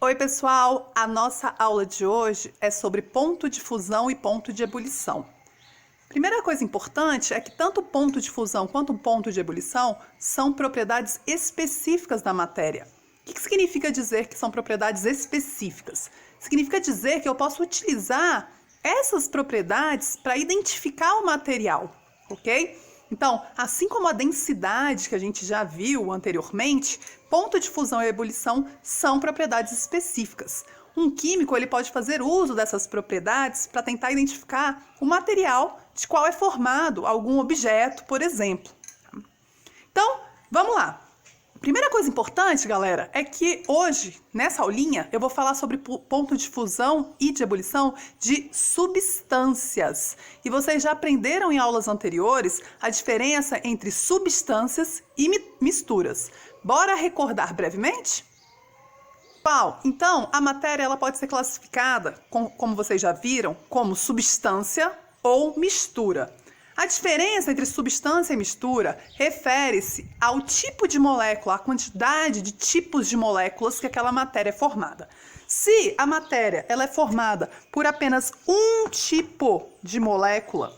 Oi, pessoal! A nossa aula de hoje é sobre ponto de fusão e ponto de ebulição. Primeira coisa importante é que tanto o ponto de fusão quanto o ponto de ebulição são propriedades específicas da matéria. O que significa dizer que são propriedades específicas? Significa dizer que eu posso utilizar essas propriedades para identificar o material, ok? Então, assim como a densidade que a gente já viu anteriormente, ponto de fusão e ebulição são propriedades específicas. Um químico ele pode fazer uso dessas propriedades para tentar identificar o material de qual é formado algum objeto, por exemplo. Então, vamos lá. Primeira coisa importante, galera, é que hoje, nessa aulinha, eu vou falar sobre ponto de fusão e de ebulição de substâncias. E vocês já aprenderam em aulas anteriores a diferença entre substâncias e misturas. Bora recordar brevemente? Bom, então, a matéria ela pode ser classificada, como vocês já viram, como substância ou mistura. A diferença entre substância e mistura refere-se ao tipo de molécula, à quantidade de tipos de moléculas que aquela matéria é formada. Se a matéria ela é formada por apenas um tipo de molécula,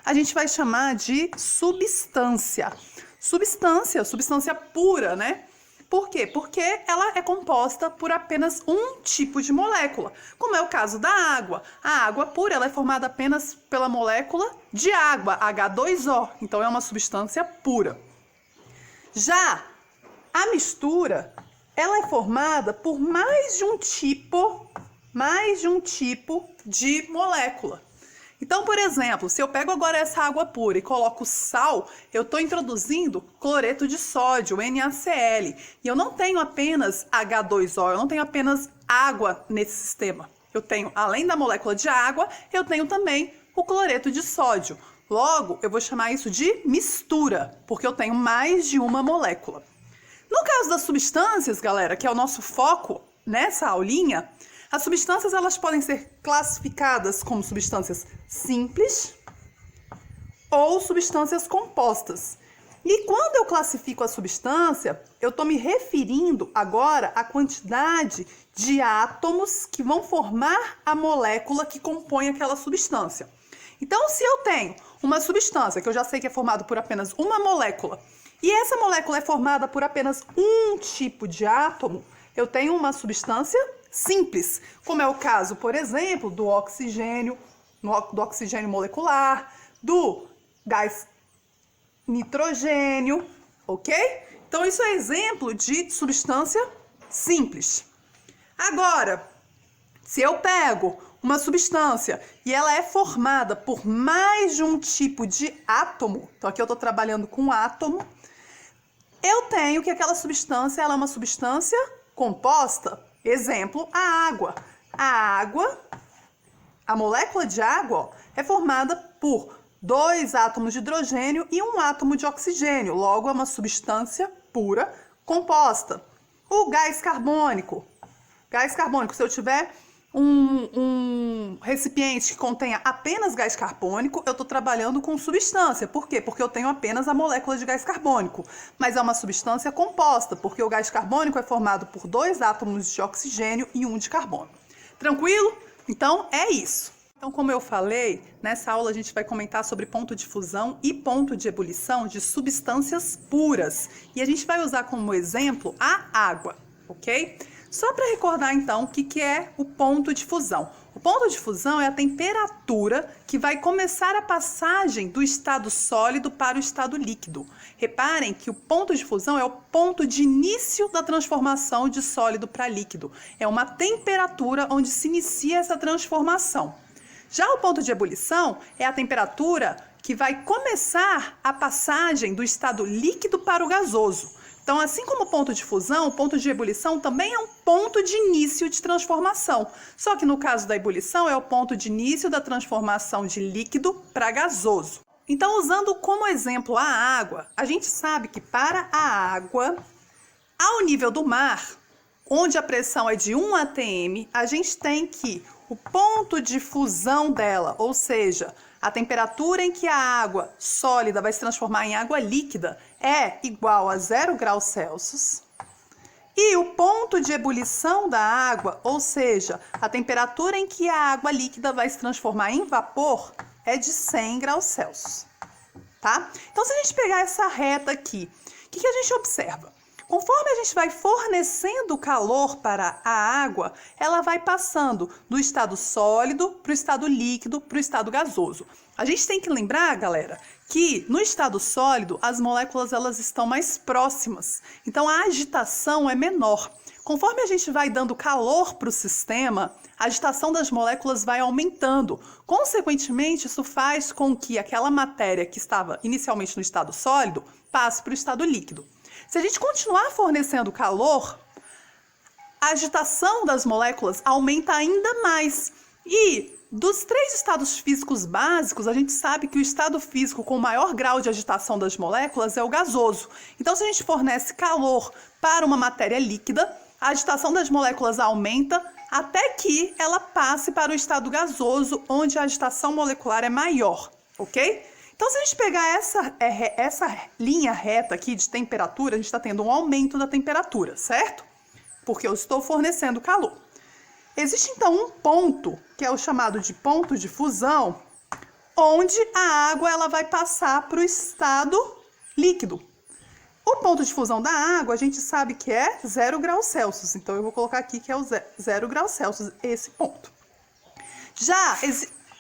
a gente vai chamar de substância. Substância pura, né? Por quê? Porque ela é composta por apenas um tipo de molécula, como é o caso da água. A água pura ela é formada apenas pela molécula de água, H2O, então é uma substância pura. Já a mistura, ela é formada por mais de um tipo de molécula. Então, por exemplo, se eu pego agora essa água pura e coloco sal, eu estou introduzindo cloreto de sódio, NaCl. E eu não tenho apenas H2O, eu não tenho apenas água nesse sistema. Eu tenho, além da molécula de água, eu tenho também o cloreto de sódio. Logo, eu vou chamar isso de mistura, porque eu tenho mais de uma molécula. No caso das substâncias, galera, que é o nosso foco nessa aulinha, as substâncias elas podem ser classificadas como substâncias simples ou substâncias compostas. E quando eu classifico a substância, eu estou me referindo agora à quantidade de átomos que vão formar a molécula que compõe aquela substância. Então, se eu tenho uma substância que eu já sei que é formada por apenas uma molécula, e essa molécula é formada por apenas um tipo de átomo, eu tenho uma substância simples, como é o caso, por exemplo, do oxigênio molecular, do gás nitrogênio, ok? Então, isso é exemplo de substância simples. Agora, se eu pego uma substância e ela é formada por mais de um tipo de átomo, então aqui eu estou trabalhando com átomo, eu tenho que aquela substância ela é uma substância composta. Exemplo, a água. A molécula de água é formada por 2 átomos de hidrogênio e 1 átomo de oxigênio. Logo, é uma substância pura composta. O gás carbônico. Se eu tiver um recipiente que contenha apenas gás carbônico, eu estou trabalhando com substância. Por quê? Porque eu tenho apenas a molécula de gás carbônico. Mas é uma substância composta, porque o gás carbônico é formado por 2 átomos de oxigênio e 1 de carbono. Tranquilo? Então, é isso. Então, como eu falei, nessa aula a gente vai comentar sobre ponto de fusão e ponto de ebulição de substâncias puras. E a gente vai usar como exemplo a água, ok? Só para recordar, então, o que é o ponto de fusão. O ponto de fusão é a temperatura que vai começar a passagem do estado sólido para o estado líquido. Reparem que o ponto de fusão é o ponto de início da transformação de sólido para líquido. É uma temperatura onde se inicia essa transformação. Já o ponto de ebulição é a temperatura que vai começar a passagem do estado líquido para o gasoso. Então, assim como o ponto de fusão, o ponto de ebulição também é um ponto de início de transformação. Só que no caso da ebulição, é o ponto de início da transformação de líquido para gasoso. Então, usando como exemplo a água, a gente sabe que para a água, ao nível do mar, onde a pressão é de 1 atm, a gente tem que o ponto de fusão dela, ou seja, a temperatura em que a água sólida vai se transformar em água líquida, é igual a 0 graus Celsius. E o ponto de ebulição da água, ou seja, a temperatura em que a água líquida vai se transformar em vapor, é de 100 graus Celsius, tá? Então, se a gente pegar essa reta aqui, o que a gente observa? Conforme a gente vai fornecendo calor para a água, ela vai passando do estado sólido para o estado líquido, para o estado gasoso. A gente tem que lembrar, galera, que no estado sólido as moléculas elas estão mais próximas, então a agitação é menor. Conforme a gente vai dando calor para o sistema, a agitação das moléculas vai aumentando. Consequentemente, isso faz com que aquela matéria que estava inicialmente no estado sólido passe para o estado líquido. Se a gente continuar fornecendo calor, a agitação das moléculas aumenta ainda mais. E dos 3 estados físicos básicos, a gente sabe que o estado físico com maior grau de agitação das moléculas é o gasoso. Então, se a gente fornece calor para uma matéria líquida, a agitação das moléculas aumenta até que ela passe para o estado gasoso, onde a agitação molecular é maior, ok? Então, se a gente pegar essa linha reta aqui de temperatura, a gente está tendo um aumento da temperatura, certo? Porque eu estou fornecendo calor. Existe, então, um ponto, que é o chamado de ponto de fusão, onde a água ela vai passar para o estado líquido. O ponto de fusão da água, a gente sabe que é 0 graus Celsius. Então, eu vou colocar aqui que é o 0 graus Celsius, esse ponto. Já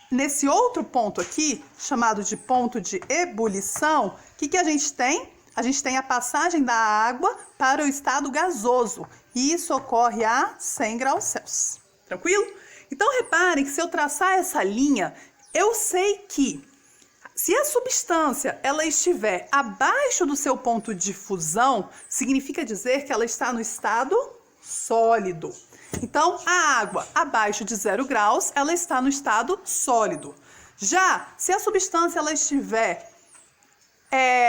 nesse outro ponto aqui, chamado de ponto de ebulição, o que a gente tem? A gente tem a passagem da água para o estado gasoso. E isso ocorre a 100 graus Celsius. Tranquilo? Então, reparem que se eu traçar essa linha, eu sei que se a substância ela estiver abaixo do seu ponto de fusão, significa dizer que ela está no estado sólido. Então, a água abaixo de 0 graus, ela está no estado sólido. Já, se a substância ela estiver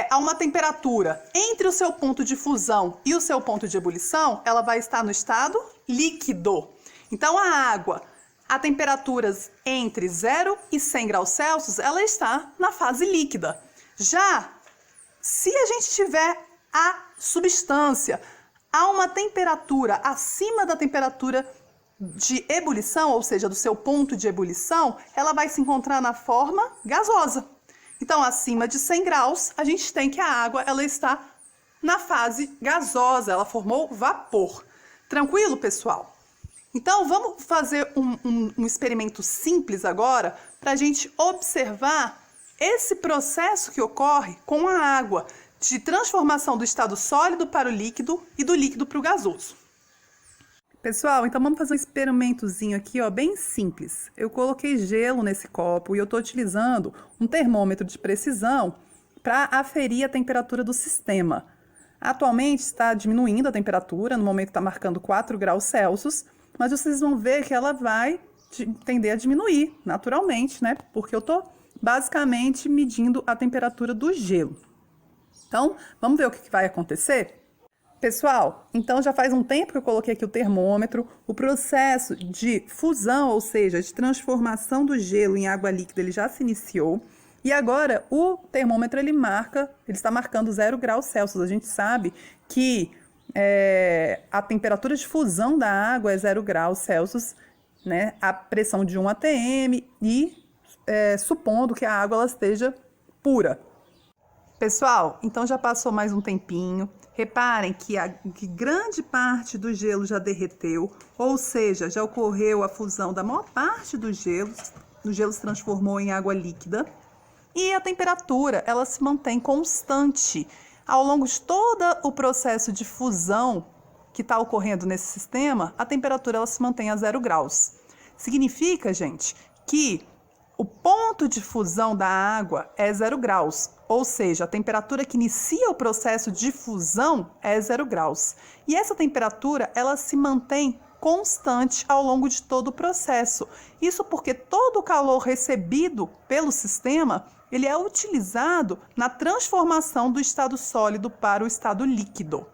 a uma temperatura entre o seu ponto de fusão e o seu ponto de ebulição, ela vai estar no estado líquido. Então, a água a temperaturas entre 0 e 100 graus Celsius, ela está na fase líquida. Já, se a gente tiver a substância a uma temperatura acima da temperatura de ebulição, ou seja, do seu ponto de ebulição, ela vai se encontrar na forma gasosa. Então, acima de 100 graus, a gente tem que a água ela está na fase gasosa, ela formou vapor. Tranquilo, pessoal? Então, vamos fazer um experimento simples agora para a gente observar esse processo que ocorre com a água de transformação do estado sólido para o líquido e do líquido para o gasoso. Pessoal, então vamos fazer um experimentozinho aqui, ó, bem simples. Eu coloquei gelo nesse copo e eu estou utilizando um termômetro de precisão para aferir a temperatura do sistema. Atualmente está diminuindo a temperatura, no momento está marcando 4 graus Celsius, mas vocês vão ver que ela vai tender a diminuir naturalmente, né? Porque eu estou basicamente medindo a temperatura do gelo. Então, vamos ver o que vai acontecer? Pessoal, então já faz um tempo que eu coloquei aqui o termômetro, o processo de fusão, ou seja, de transformação do gelo em água líquida, ele já se iniciou. E agora o termômetro ele está marcando 0 graus Celsius. A gente sabe que a temperatura de fusão da água é 0 graus Celsius, né? A pressão de 1 atm e supondo que a água ela esteja pura. Pessoal, então já passou mais um tempinho. Reparem que grande parte do gelo já derreteu, ou seja, já ocorreu a fusão da maior parte do gelo se transformou em água líquida. E a temperatura, ela se mantém constante ao longo de todo o processo de fusão que está ocorrendo nesse sistema, a temperatura ela se mantém a 0 graus. Significa, gente, que o ponto de fusão da água é 0 graus, ou seja, a temperatura que inicia o processo de fusão é 0 graus. E essa temperatura, ela se mantém constante ao longo de todo o processo. Isso porque todo o calor recebido pelo sistema, ele é utilizado na transformação do estado sólido para o estado líquido.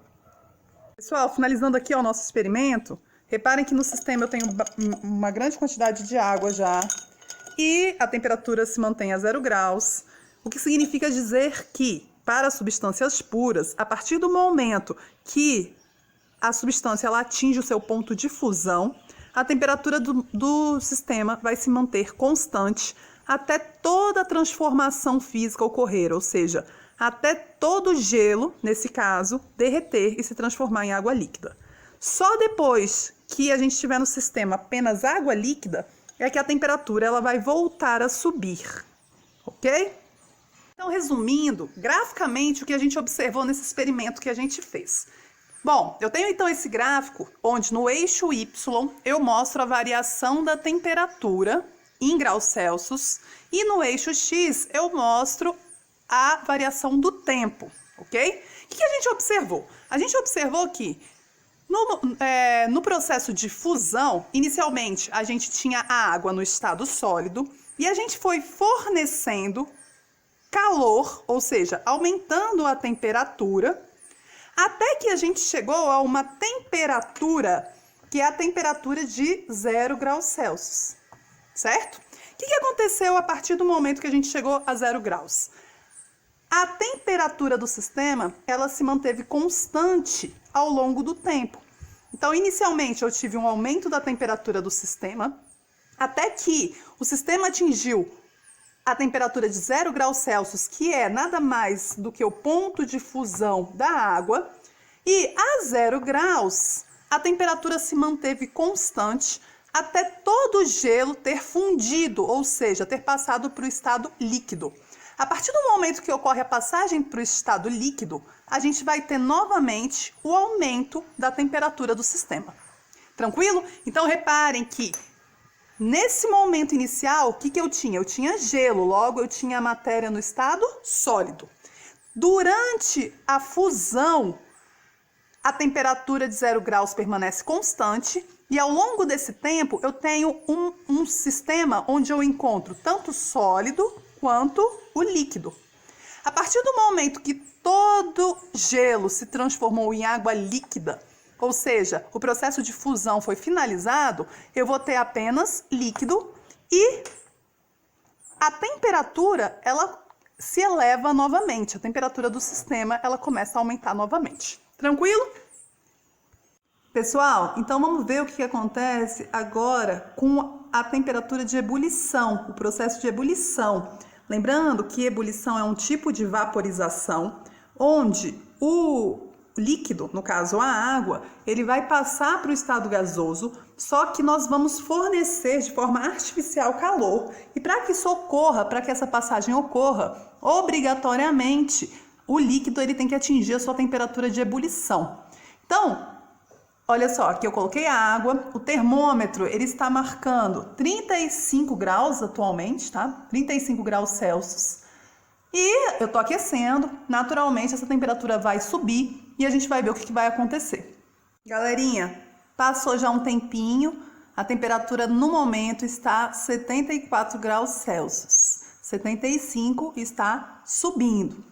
Pessoal, finalizando aqui o nosso experimento, reparem que no sistema eu tenho uma grande quantidade de água já e a temperatura se mantém a 0 graus, o que significa dizer que, para substâncias puras, a partir do momento que a substância ela atinge o seu ponto de fusão, a temperatura do sistema vai se manter constante até toda a transformação física ocorrer, ou seja, até todo o gelo, nesse caso, derreter e se transformar em água líquida. Só depois que a gente estiver no sistema apenas água líquida, é que a temperatura ela vai voltar a subir, ok? Então, resumindo, graficamente, o que a gente observou nesse experimento que a gente fez. Bom, eu tenho então esse gráfico onde no eixo Y eu mostro a variação da temperatura em graus Celsius e no eixo X eu mostro a variação do tempo, ok? O que a gente observou? A gente observou que no processo de fusão, inicialmente a gente tinha a água no estado sólido e a gente foi fornecendo calor, ou seja, aumentando a temperatura, até que a gente chegou a uma temperatura que é a temperatura de 0 graus Celsius, certo? O que aconteceu a partir do momento que a gente chegou a 0 graus? A temperatura do sistema, ela se manteve constante ao longo do tempo. Então, inicialmente, eu tive um aumento da temperatura do sistema, até que o sistema atingiu a temperatura de 0 graus Celsius, que é nada mais do que o ponto de fusão da água, e a 0 graus, a temperatura se manteve constante até todo o gelo ter fundido, ou seja, ter passado para o estado líquido. A partir do momento que ocorre a passagem para o estado líquido, a gente vai ter novamente o aumento da temperatura do sistema. Tranquilo? Então, reparem que nesse momento inicial, o que eu tinha? Eu tinha gelo, logo eu tinha a matéria no estado sólido. Durante a fusão, a temperatura de 0 graus permanece constante e ao longo desse tempo eu tenho um sistema onde eu encontro tanto sólido quanto o líquido. A partir do momento que todo gelo se transformou em água líquida, ou seja, o processo de fusão foi finalizado, eu vou ter apenas líquido e a temperatura ela se eleva novamente. A temperatura do sistema ela começa a aumentar novamente. Tranquilo? Pessoal, então vamos ver o que acontece agora com a temperatura de ebulição, o processo de ebulição. Lembrando que ebulição é um tipo de vaporização onde o líquido, no caso a água, ele vai passar para o estado gasoso, só que nós vamos fornecer de forma artificial calor. E para que isso ocorra, para que essa passagem ocorra, obrigatoriamente o líquido ele tem que atingir a sua temperatura de ebulição. Então, olha só, aqui eu coloquei a água, o termômetro ele está marcando 35 graus atualmente, tá? 35 graus Celsius. E eu tô aquecendo, naturalmente essa temperatura vai subir e a gente vai ver o que vai acontecer. Galerinha, passou já um tempinho, a temperatura no momento está 74 graus Celsius. 75 está subindo.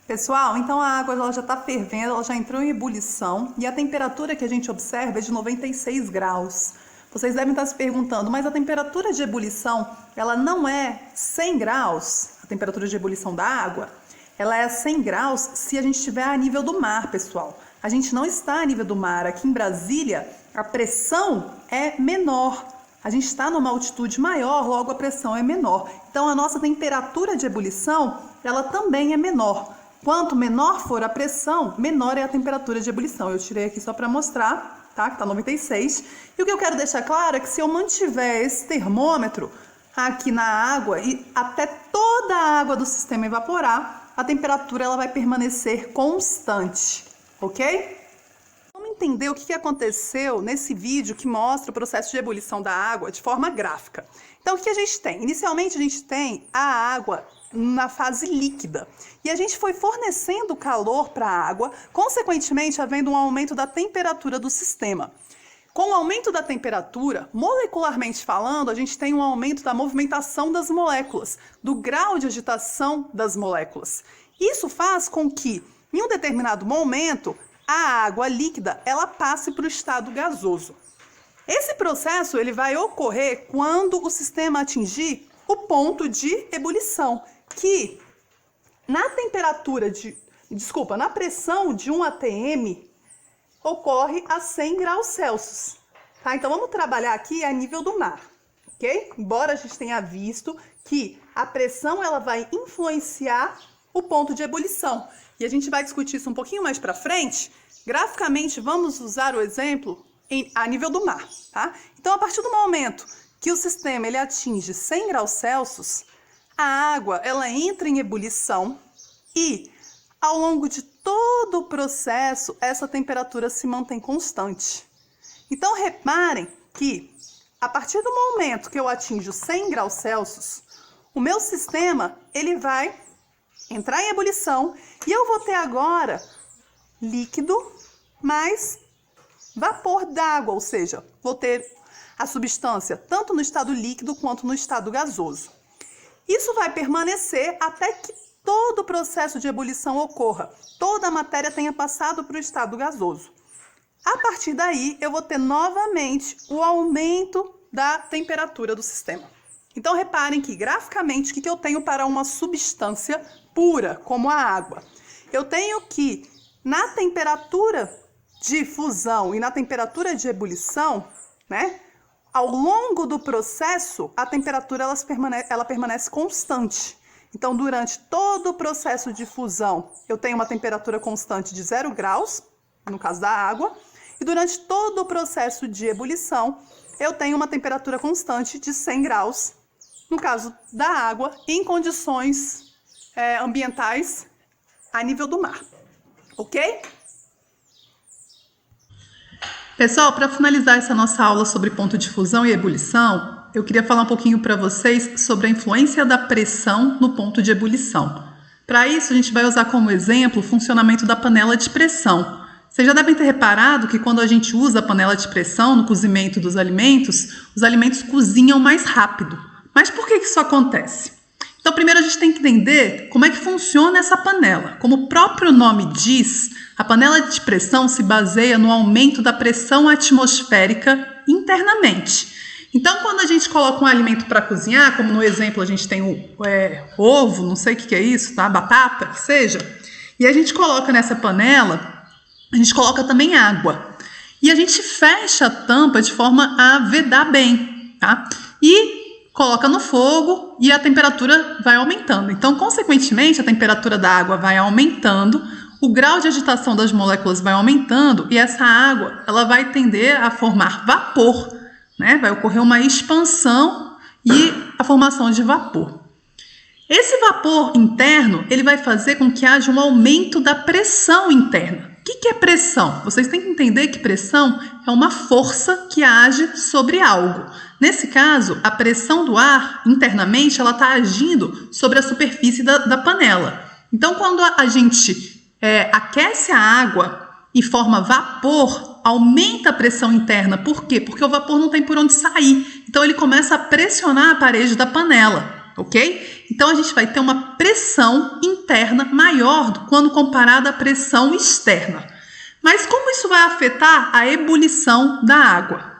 Pessoal, então a água ela já está fervendo, ela já entrou em ebulição e a temperatura que a gente observa é de 96 graus. Vocês devem estar se perguntando, mas a temperatura de ebulição, ela não é 100 graus? A temperatura de ebulição da água, ela é 100 graus se a gente estiver a nível do mar, pessoal. A gente não está a nível do mar. Aqui em Brasília, a pressão é menor. A gente está numa altitude maior, logo a pressão é menor. Então, a nossa temperatura de ebulição, ela também é menor. Quanto menor for a pressão, menor é a temperatura de ebulição. Eu tirei aqui só para mostrar, tá? Que tá 96. E o que eu quero deixar claro é que se eu mantiver esse termômetro aqui na água e até toda a água do sistema evaporar, a temperatura ela vai permanecer constante, ok? Vamos entender o que aconteceu nesse vídeo que mostra o processo de ebulição da água de forma gráfica. Então, o que a gente tem? Inicialmente, a gente tem a água na fase líquida e a gente foi fornecendo calor para a água, consequentemente, havendo um aumento da temperatura do sistema. Com o aumento da temperatura, molecularmente falando, a gente tem um aumento da movimentação das moléculas, do grau de agitação das moléculas. Isso faz com que, em um determinado momento, a água líquida ela passe para o estado gasoso. Esse processo ele vai ocorrer quando o sistema atingir o ponto de ebulição, que na pressão de 1 atm, ocorre a 100 graus Celsius. Tá? Então, vamos trabalhar aqui a nível do mar, ok? Embora a gente tenha visto que a pressão ela vai influenciar o ponto de ebulição. E a gente vai discutir isso um pouquinho mais para frente. Graficamente, vamos usar o exemplo a nível do mar, tá? Então, a partir do momento que o sistema ele atinge 100 graus Celsius, a água ela entra em ebulição e, ao longo de todo o processo, essa temperatura se mantém constante. Então, reparem que, a partir do momento que eu atinjo 100 graus Celsius, o meu sistema ele vai entrar em ebulição e eu vou ter agora líquido mais vapor d'água, ou seja, vou ter a substância tanto no estado líquido quanto no estado gasoso. Isso vai permanecer até que todo o processo de ebulição ocorra, toda a matéria tenha passado para o estado gasoso. A partir daí, eu vou ter novamente o aumento da temperatura do sistema. Então, reparem que, graficamente, o que eu tenho para uma substância pura, como a água? Eu tenho que, na temperatura de fusão e na temperatura de ebulição, né, ao longo do processo, a temperatura ela permanece constante. Então, durante todo o processo de fusão, eu tenho uma temperatura constante de 0 graus, no caso da água, e durante todo o processo de ebulição, eu tenho uma temperatura constante de 100 graus, no caso da água, em condições ambientais a nível do mar. Ok? Pessoal, para finalizar essa nossa aula sobre ponto de fusão e ebulição, eu queria falar um pouquinho para vocês sobre a influência da pressão no ponto de ebulição. Para isso, a gente vai usar como exemplo o funcionamento da panela de pressão. Vocês já devem ter reparado que quando a gente usa a panela de pressão no cozimento dos alimentos, os alimentos cozinham mais rápido. Mas por que isso acontece? Então, primeiro a gente tem que entender como é que funciona essa panela. Como o próprio nome diz, a panela de pressão se baseia no aumento da pressão atmosférica internamente. Então, quando a gente coloca um alimento para cozinhar, como no exemplo a gente tem o ovo, não sei o que é isso, tá? Batata, que seja, e a gente coloca nessa panela, a gente coloca também água. E a gente fecha a tampa de forma a vedar bem, tá? E coloca no fogo e a temperatura vai aumentando. Então, consequentemente, a temperatura da água vai aumentando, o grau de agitação das moléculas vai aumentando e essa água ela vai tender a formar vapor, né? Vai ocorrer uma expansão e a formação de vapor. Esse vapor interno ele vai fazer com que haja um aumento da pressão interna. O que é pressão? Vocês têm que entender que pressão é uma força que age sobre algo. Nesse caso, a pressão do ar internamente ela está agindo sobre a superfície da panela. Então, quando a gente aquece a água e forma vapor, aumenta a pressão interna. Por quê? Porque o vapor não tem por onde sair. Então, ele começa a pressionar a parede da panela, ok? Então, a gente vai ter uma pressão interna maior quando comparada à pressão externa. Mas como isso vai afetar a ebulição da água?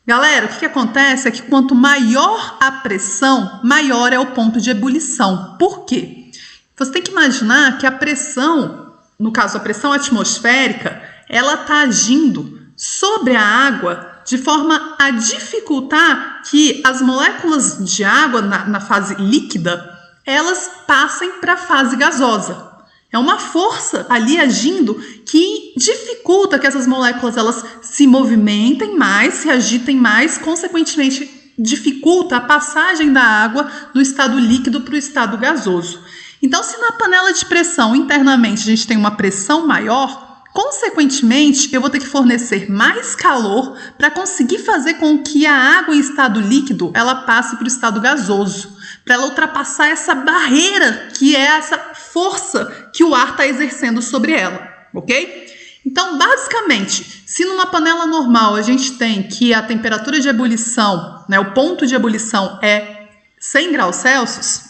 Galera, o que acontece é que quanto maior a pressão, maior é o ponto de ebulição. Por quê? Você tem que imaginar que a pressão, no caso a pressão atmosférica, ela está agindo sobre a água de forma a dificultar que as moléculas de água na fase líquida, elas passem para a fase gasosa. É uma força ali agindo que dificulta que essas moléculas elas se movimentem mais, se agitem mais, consequentemente dificulta a passagem da água do estado líquido para o estado gasoso. Então, se na panela de pressão internamente a gente tem uma pressão maior, consequentemente eu vou ter que fornecer mais calor para conseguir fazer com que a água em estado líquido ela passe para o estado gasoso, para ela ultrapassar essa barreira que é essa força que o ar está exercendo sobre ela, ok? Então, basicamente, se numa panela normal a gente tem que a temperatura de ebulição, né, o ponto de ebulição é 100 graus Celsius,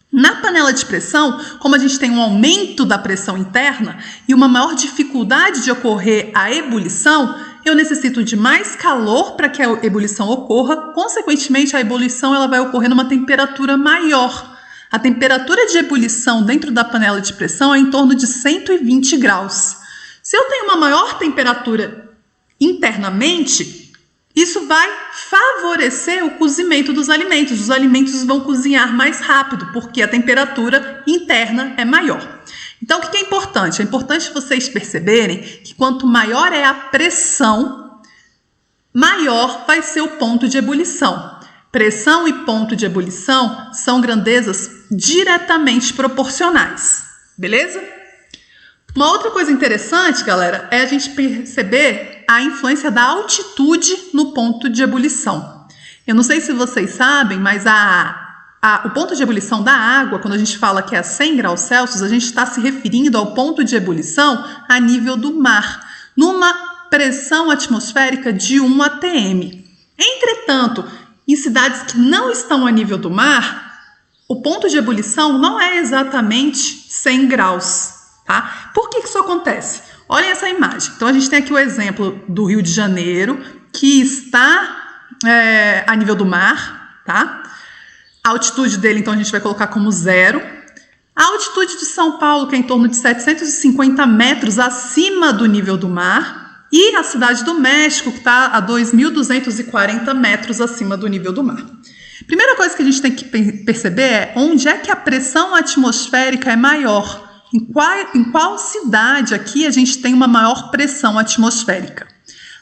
na panela de pressão, como a gente tem um aumento da pressão interna e uma maior dificuldade de ocorrer a ebulição, eu necessito de mais calor para que a ebulição ocorra, consequentemente a ebulição ela vai ocorrer numa temperatura maior. A temperatura de ebulição dentro da panela de pressão é em torno de 120 graus. Se eu tenho uma maior temperatura internamente, isso vai favorecer o cozimento dos alimentos. Os alimentos vão cozinhar mais rápido, porque a temperatura interna é maior. Então, o que é importante? É importante vocês perceberem que quanto maior é a pressão, maior vai ser o ponto de ebulição. Pressão e ponto de ebulição são grandezas diretamente proporcionais, beleza? Uma outra coisa interessante, galera, é a gente perceber a influência da altitude no ponto de ebulição. Eu não sei se vocês sabem, mas o ponto de ebulição da água, quando a gente fala que é a 100 graus Celsius, a gente está se referindo ao ponto de ebulição a nível do mar, numa pressão atmosférica de 1 atm. Entretanto, em cidades que não estão a nível do mar, o ponto de ebulição não é exatamente 100 graus. Tá? Por que isso acontece? Olhem essa imagem. Então, a gente tem aqui o exemplo do Rio de Janeiro, que está a nível do mar. Tá? A altitude dele, então, a gente vai colocar como 0. A altitude de São Paulo, que é em torno de 750 metros acima do nível do mar. E a cidade do México, que está a 2.240 metros acima do nível do mar. Primeira coisa que a gente tem que perceber é onde é que a pressão atmosférica é maior. Em qual cidade aqui a gente tem uma maior pressão atmosférica?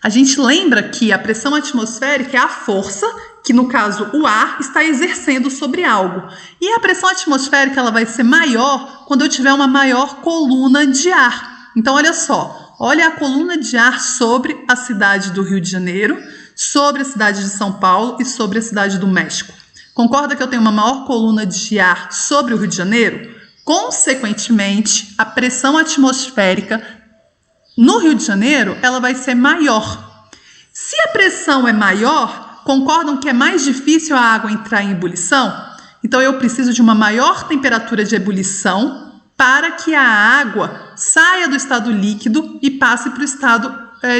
A gente lembra que a pressão atmosférica é a força que, no caso, o ar está exercendo sobre algo. E a pressão atmosférica ela vai ser maior quando eu tiver uma maior coluna de ar. Então, olha só, olha a coluna de ar sobre a cidade do Rio de Janeiro, sobre a cidade de São Paulo e sobre a cidade do México. Concorda que eu tenho uma maior coluna de ar sobre o Rio de Janeiro? Consequentemente, a pressão atmosférica no Rio de Janeiro ela vai ser maior. Se a pressão é maior, concordam que é mais difícil a água entrar em ebulição? Então, eu preciso de uma maior temperatura de ebulição para que a água saia do estado líquido e passe para o estado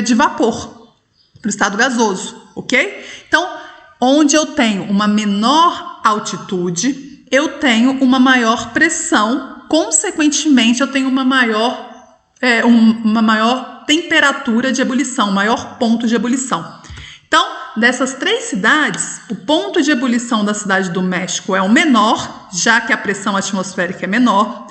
de vapor, para o estado gasoso, ok? Então, onde eu tenho uma menor altitude, eu tenho uma maior pressão, consequentemente eu tenho uma maior temperatura de ebulição, um maior ponto de ebulição. Então, dessas 3 cidades, o ponto de ebulição da cidade do México é o menor, já que a pressão atmosférica é menor,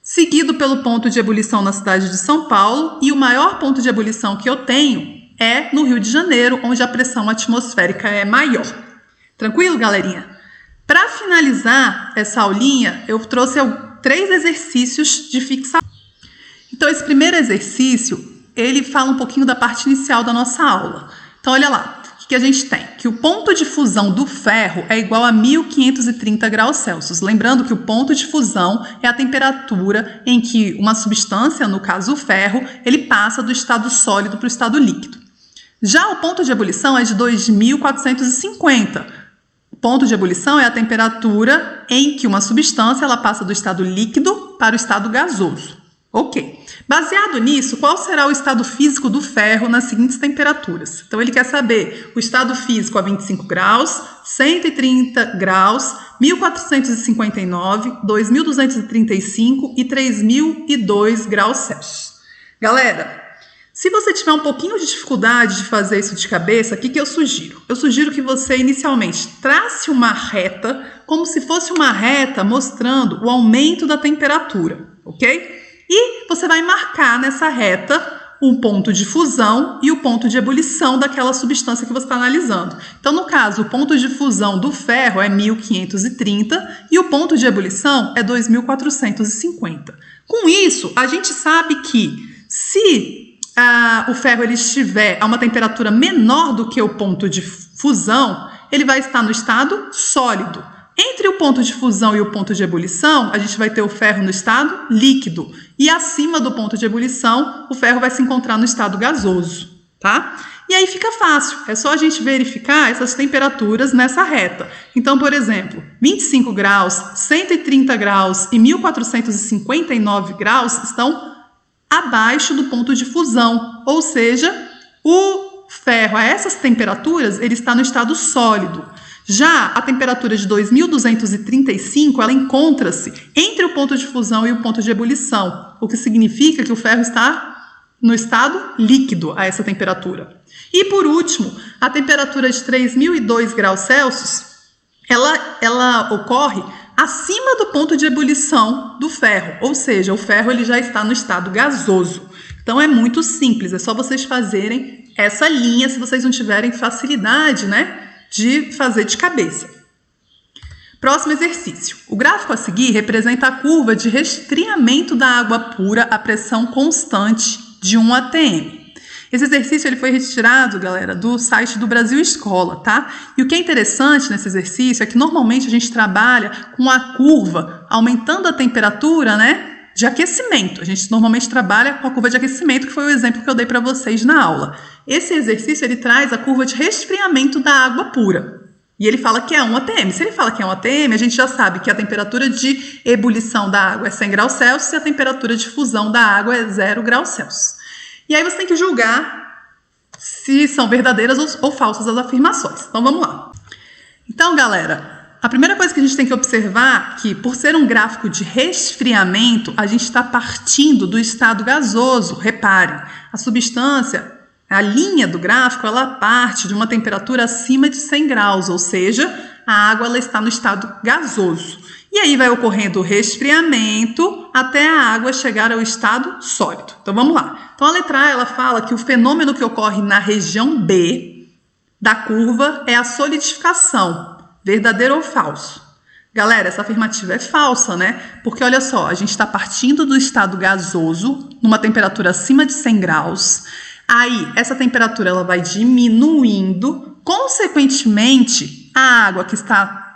seguido pelo ponto de ebulição na cidade de São Paulo, e o maior ponto de ebulição que eu tenho é no Rio de Janeiro, onde a pressão atmosférica é maior. Tranquilo, galerinha? Para finalizar essa aulinha, eu trouxe 3 exercícios de fixação. Então, esse primeiro exercício, ele fala um pouquinho da parte inicial da nossa aula. Então, olha lá, o que a gente tem? Que o ponto de fusão do ferro é igual a 1.530 graus Celsius. Lembrando que o ponto de fusão é a temperatura em que uma substância, no caso o ferro, ele passa do estado sólido para o estado líquido. Já o ponto de ebulição é de 2.450. O ponto de ebulição é a temperatura em que uma substância ela passa do estado líquido para o estado gasoso. Ok. Baseado nisso, qual será o estado físico do ferro nas seguintes temperaturas? Então, ele quer saber o estado físico a 25 graus, 130 graus, 1.459, 2.235 e 3.002 graus Celsius. Galera, se você tiver um pouquinho de dificuldade de fazer isso de cabeça, o que eu sugiro? Eu sugiro que você inicialmente trace uma reta, como se fosse uma reta mostrando o aumento da temperatura, ok? E você vai marcar nessa reta o ponto de fusão e o ponto de ebulição daquela substância que você está analisando. Então, no caso, o ponto de fusão do ferro é 1.530 e o ponto de ebulição é 2.450. Com isso, a gente sabe que se o ferro ele estiver a uma temperatura menor do que o ponto de fusão, ele vai estar no estado sólido. Entre o ponto de fusão e o ponto de ebulição, a gente vai ter o ferro no estado líquido. E acima do ponto de ebulição, o ferro vai se encontrar no estado gasoso, tá? E aí fica fácil, é só a gente verificar essas temperaturas nessa reta. Então, por exemplo, 25 graus, 130 graus e 1.459 graus estão abaixo do ponto de fusão, ou seja, o ferro a essas temperaturas ele está no estado sólido. Já a temperatura de 2.235 ela encontra-se entre o ponto de fusão e o ponto de ebulição, o que significa que o ferro está no estado líquido a essa temperatura. E por último, a temperatura de 3.002 graus Celsius, ela ocorre acima do ponto de ebulição do ferro, ou seja, o ferro ele já está no estado gasoso. Então é muito simples, é só vocês fazerem essa linha se vocês não tiverem facilidade, né, de fazer de cabeça. Próximo exercício. O gráfico a seguir representa a curva de resfriamento da água pura a pressão constante de 1 atm. Esse exercício ele foi retirado, galera, do site do Brasil Escola, tá? E o que é interessante nesse exercício é que normalmente a gente trabalha com a curva aumentando a temperatura, né, de aquecimento. A gente normalmente trabalha com a curva de aquecimento, que foi o exemplo que eu dei para vocês na aula. Esse exercício ele traz a curva de resfriamento da água pura. E ele fala que é 1 atm. Se ele fala que é 1 atm, a gente já sabe que a temperatura de ebulição da água é 100 graus Celsius e a temperatura de fusão da água é 0 graus Celsius. E aí você tem que julgar se são verdadeiras ou falsas as afirmações. Então vamos lá. Então, galera, a primeira coisa que a gente tem que observar é que, por ser um gráfico de resfriamento, a gente está partindo do estado gasoso. Reparem, a substância, a linha do gráfico, ela parte de uma temperatura acima de 100 graus, ou seja, a água ela está no estado gasoso. E aí vai ocorrendo o resfriamento até a água chegar ao estado sólido. Então vamos lá. Então a letra A ela fala que o fenômeno que ocorre na região B da curva é a solidificação. Verdadeiro ou falso? Galera, essa afirmativa é falsa, né? Porque olha só, a gente está partindo do estado gasoso, numa temperatura acima de 100 graus. Aí, essa temperatura ela vai diminuindo, consequentemente, a água que está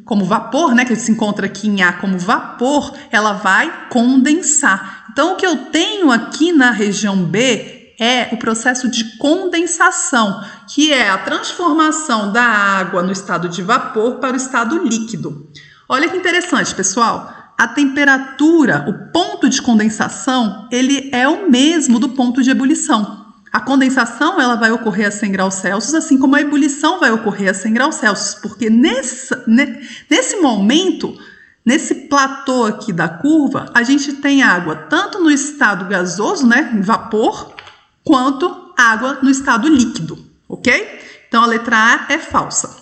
como vapor, né, que se encontra aqui em A como vapor, ela vai condensar. Então, o que eu tenho aqui na região B é o processo de condensação, que é a transformação da água no estado de vapor para o estado líquido. Olha que interessante, pessoal. A temperatura, o ponto de condensação, ele é o mesmo do ponto de ebulição. A condensação ela vai ocorrer a 100 graus Celsius, assim como a ebulição vai ocorrer a 100 graus Celsius, porque nesse momento, nesse platô aqui da curva, a gente tem água tanto no estado gasoso, né, em vapor, quanto água no estado líquido, ok? Então a letra A é falsa.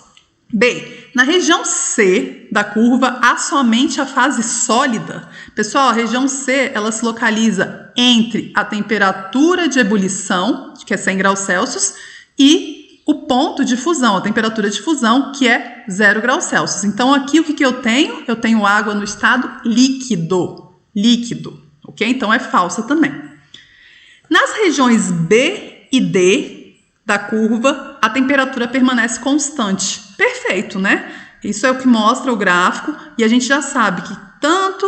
B, na região C da curva há somente a fase sólida. Pessoal, a região C ela se localiza entre a temperatura de ebulição, que é 100 graus Celsius, e o ponto de fusão, a temperatura de fusão, que é 0 graus Celsius. Então aqui o que eu tenho? Eu tenho água no estado líquido, ok? Então é falsa também. Nas regiões B e D da curva, a temperatura permanece constante. Perfeito, né? Isso é o que mostra o gráfico e a gente já sabe que tanto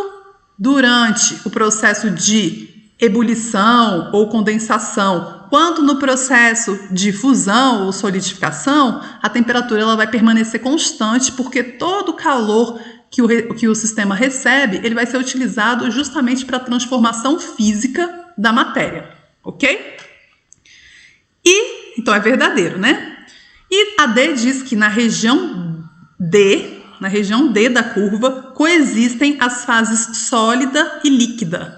durante o processo de ebulição ou condensação, quanto no processo de fusão ou solidificação, a temperatura ela vai permanecer constante porque todo o calor que o sistema recebe, ele vai ser utilizado justamente para a transformação física da matéria, ok? Então é verdadeiro, né? E a D diz que na região D da curva, coexistem as fases sólida e líquida.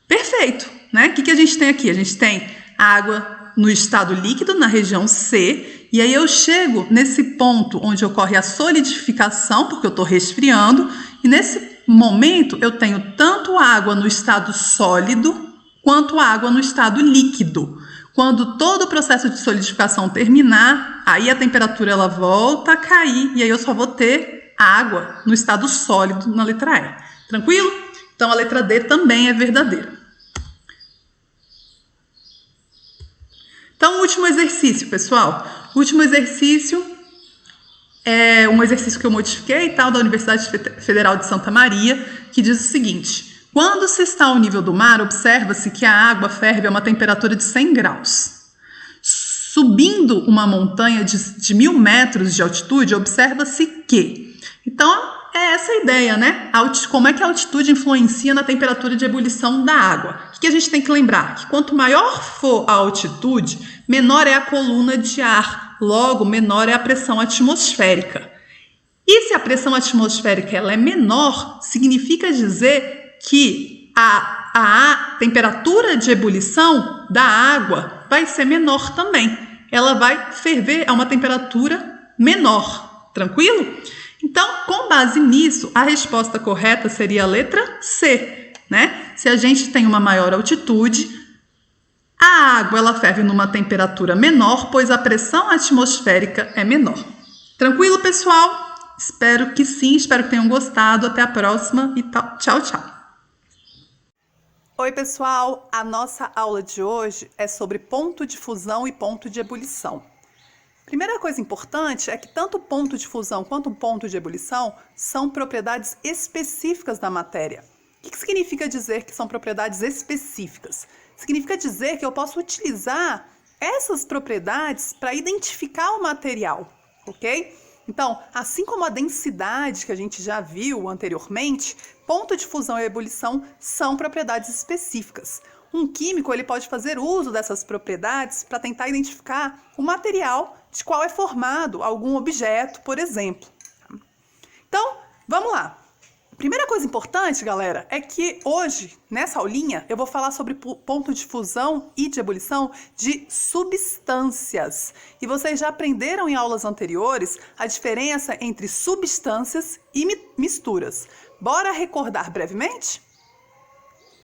Perfeito, né? O que a gente tem aqui? A gente tem água no estado líquido, na região C, e aí eu chego nesse ponto onde ocorre a solidificação, porque eu estou resfriando, e nesse momento eu tenho tanto água no estado sólido, quanto água no estado líquido. Quando todo o processo de solidificação terminar, aí a temperatura ela volta a cair e aí eu só vou ter água no estado sólido na letra E. Tranquilo? Então a letra D também é verdadeira. Então o último exercício, pessoal. O último exercício é um exercício que eu modifiquei, da Universidade Federal de Santa Maria, que diz o seguinte: quando se está ao nível do mar, observa-se que a água ferve a uma temperatura de 100 graus. Subindo uma montanha de 1.000 metros de altitude, observa-se que... Então, é essa a ideia, né? Como é que a altitude influencia na temperatura de ebulição da água? O que a gente tem que lembrar? Que quanto maior for a altitude, menor é a coluna de ar, logo menor é a pressão atmosférica. E se a pressão atmosférica ela é menor, significa dizer que a a temperatura de ebulição da água vai ser menor também. Ela vai ferver a uma temperatura menor, tranquilo? Então, com base nisso, a resposta correta seria a letra C, né? Se a gente tem uma maior altitude, a água ela ferve numa temperatura menor, pois a pressão atmosférica é menor. Tranquilo, pessoal? Espero que sim, espero que tenham gostado. Até a próxima e tchau, tchau. Oi, pessoal! A nossa aula de hoje é sobre ponto de fusão e ponto de ebulição. Primeira coisa importante é que tanto o ponto de fusão quanto o ponto de ebulição são propriedades específicas da matéria. O que significa dizer que são propriedades específicas? Significa dizer que eu posso utilizar essas propriedades para identificar o material, ok? Então, assim como a densidade que a gente já viu anteriormente, ponto de fusão e ebulição são propriedades específicas. Um químico ele pode fazer uso dessas propriedades para tentar identificar o material de qual é formado algum objeto, por exemplo. Então, vamos lá. Primeira coisa importante, galera, é que hoje, nessa aulinha, eu vou falar sobre ponto de fusão e de ebulição de substâncias. E vocês já aprenderam em aulas anteriores a diferença entre substâncias e misturas. Bora recordar brevemente?